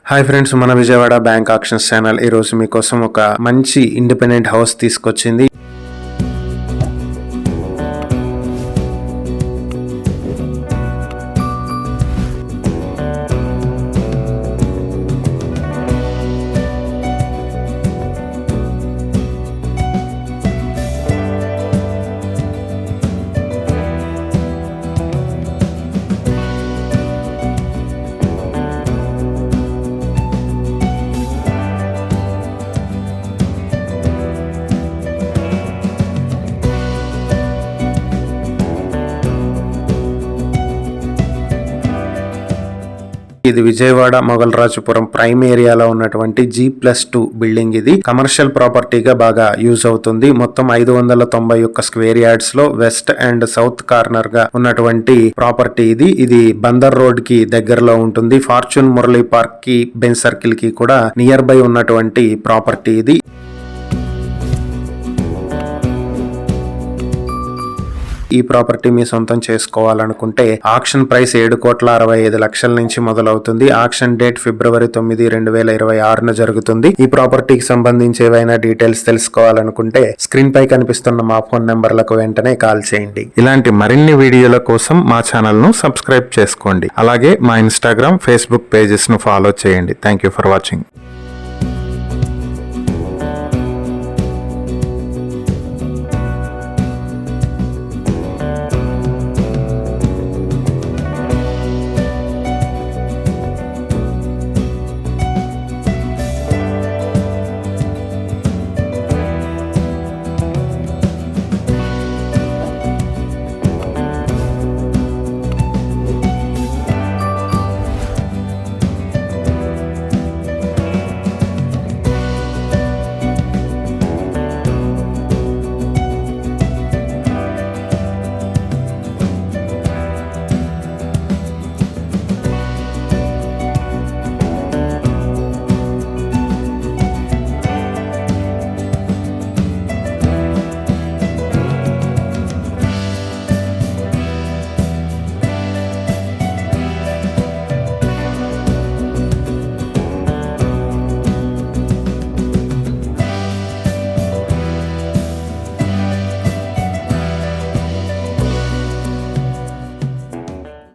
Hi friends, మన Vijayawada bank actions channel ఈ రోజు మీకోసం ఒక మంచి ఇండిపెండెంట్ హౌస్ తీసుకొచ్చింది. ఇది విజయవాడ మొగల్రాజుపురం ప్రైమ్ ఏరియాలో ఉన్నటువంటి G+2 బిల్డింగ్. ఇది కమర్షియల్ ప్రాపర్టీగా బాగా యూజ్ అవుతుంది. మొత్తం 591 స్క్వేర్ యార్డ్స్ లో వెస్ట్ అండ్ సౌత్ కార్నర్ గా ఉన్నటువంటి ప్రాపర్టీ ఇది బందర్ రోడ్ కి దగ్గరలో ఉంటుంది. ఫార్చ్యూన్ మురళీ పార్క్ కి బెంజ్ సర్కిల్ కి కూడా నియర్ బై ఉన్నటువంటి ప్రాపర్టీ ఇది. ఈ ప్రాపర్టీ మీ సొంతం చేసుకోవాలనుకుంటే ఆక్షన్ ప్రైస్ 7,65,00,000 నుంచి మొదలవుతుంది. ఆక్షన్ డేట్ February 9, 2026 జరుగుతుంది. ఈ ప్రాపర్టీకి సంబంధించి ఏవైనా డీటెయిల్స్ తెలుసుకోవాలనుకుంటే స్క్రీన్ పై కనిపిస్తున్న మా ఫోన్ నెంబర్లకు వెంటనే కాల్ చేయండి. ఇలాంటి మరిన్ని వీడియోల కోసం మా ఛానల్ ను సబ్స్క్రైబ్ చేసుకోండి. అలాగే మా ఇన్స్టాగ్రామ్, ఫేస్బుక్ పేజెస్ ను ఫాలో చేయండి. Thank you for watching.